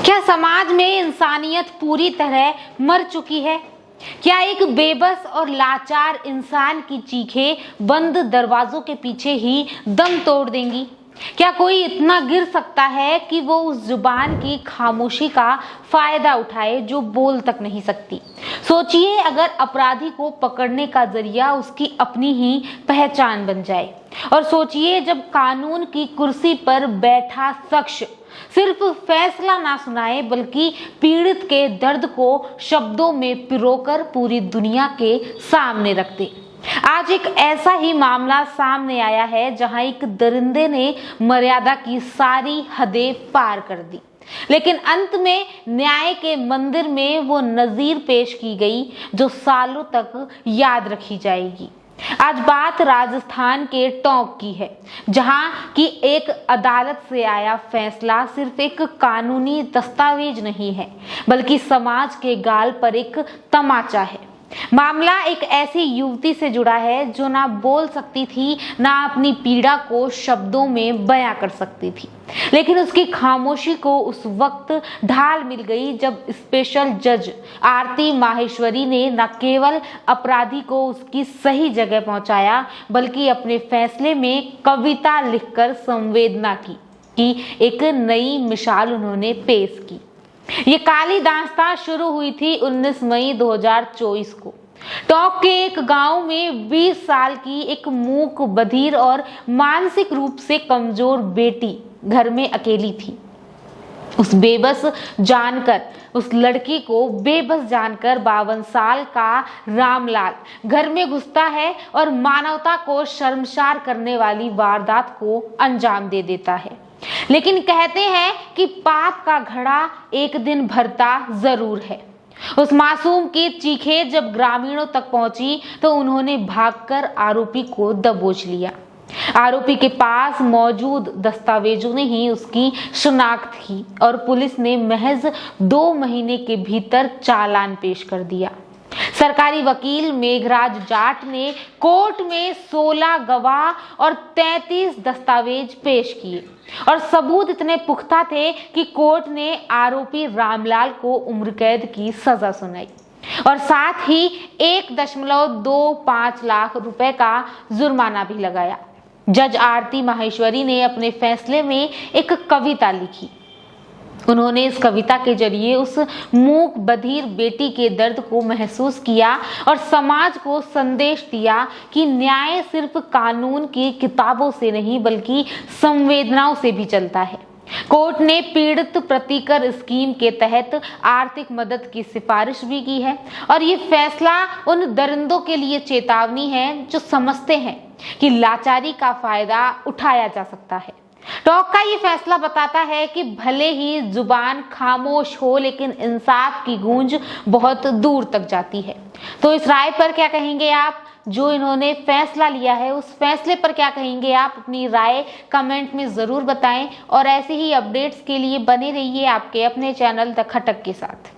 क्या समाज में इंसानियत पूरी तरह मर चुकी है? क्या एक बेबस और लाचार इंसान की चीखें बंद दरवाजों के पीछे ही दम तोड़ देंगी? क्या कोई इतना गिर सकता है कि वो उस जुबान की खामोशी का फायदा उठाए जो बोल तक नहीं सकती? सोचिए, अगर अपराधी को पकड़ने का जरिया उसकी अपनी ही पहचान बन जाए, और सोचिए जब कानून की कुर्सी पर बैठा शख्स सिर्फ फैसला ना सुनाए बल्कि पीड़ित के दर्द को शब्दों में पिरोकर पूरी दुनिया के सामने रख दे। आज एक ऐसा ही मामला सामने आया है जहां एक दरिंदे ने मर्यादा की सारी हदें पार कर दी, लेकिन अंत में न्याय के मंदिर में वो नजीर पेश की गई जो सालों तक याद रखी जाएगी। आज बात राजस्थान के टोंक की है, जहां की एक अदालत से आया फैसला सिर्फ एक कानूनी दस्तावेज नहीं है बल्कि समाज के गाल पर एक तमाचा है। मामला एक ऐसी युवती से जुड़ा है जो ना बोल सकती थी, ना अपनी पीड़ा को शब्दों में बयां कर सकती थी, लेकिन उसकी खामोशी को उस वक्त ढाल मिल गई जब स्पेशल जज आरती माहेश्वरी ने न केवल अपराधी को उसकी सही जगह पहुंचाया बल्कि अपने फैसले में कविता लिखकर संवेदना की एक नई मिसाल उन्होंने पेश की। ये काली दास्तां शुरू हुई थी 19 मई 2024 को। टोंक के एक गांव में 20 साल की एक मूक, बधिर और मानसिक रूप से कमजोर बेटी घर में अकेली थी। उस लड़की को बेबस जानकर 52 साल का रामलाल घर में घुसता है और मानवता को शर्मसार करने वाली वारदात को अंजाम दे देता है। लेकिन कहते हैं कि पाप का घड़ा एक दिन भरता जरूर है। उस मासूम की चीखें जब ग्रामीणों तक पहुंची तो उन्होंने भागकर आरोपी को दबोच लिया। आरोपी के पास मौजूद दस्तावेजों ने ही उसकी शिनाख्त की और पुलिस ने महज 2 महीने के भीतर चालान पेश कर दिया। सरकारी वकील मेघराज जाट ने कोर्ट में 16 गवाह और 33 दस्तावेज पेश किए और सबूत इतने पुख्ता थे कि कोर्ट ने आरोपी रामलाल को उम्र कैद की सजा सुनाई और साथ ही 1.25 लाख रुपए का जुर्माना भी लगाया। जज आरती माहेश्वरी ने अपने फैसले में एक कविता लिखी। उन्होंने इस कविता के जरिए उस मूक, बधिर बेटी के दर्द को महसूस किया और समाज को संदेश दिया कि न्याय सिर्फ कानून की किताबों से नहीं बल्कि संवेदनाओं से भी चलता है। कोर्ट ने पीड़ित प्रतिकर स्कीम के तहत आर्थिक मदद की सिफारिश भी की है और ये फैसला उन दरिंदों के लिए चेतावनी है जो समझते हैं कि लाचारी का फायदा उठाया जा सकता है। टोंक का ये फैसला बताता है कि भले ही जुबान खामोश हो लेकिन इंसाफ की गूंज बहुत दूर तक जाती है। तो इस राय पर क्या कहेंगे आप? जो इन्होंने फैसला लिया है उस फैसले पर क्या कहेंगे आप? अपनी राय कमेंट में जरूर बताएं और ऐसे ही अपडेट्स के लिए बने रहिए आपके अपने चैनल द खटक के साथ।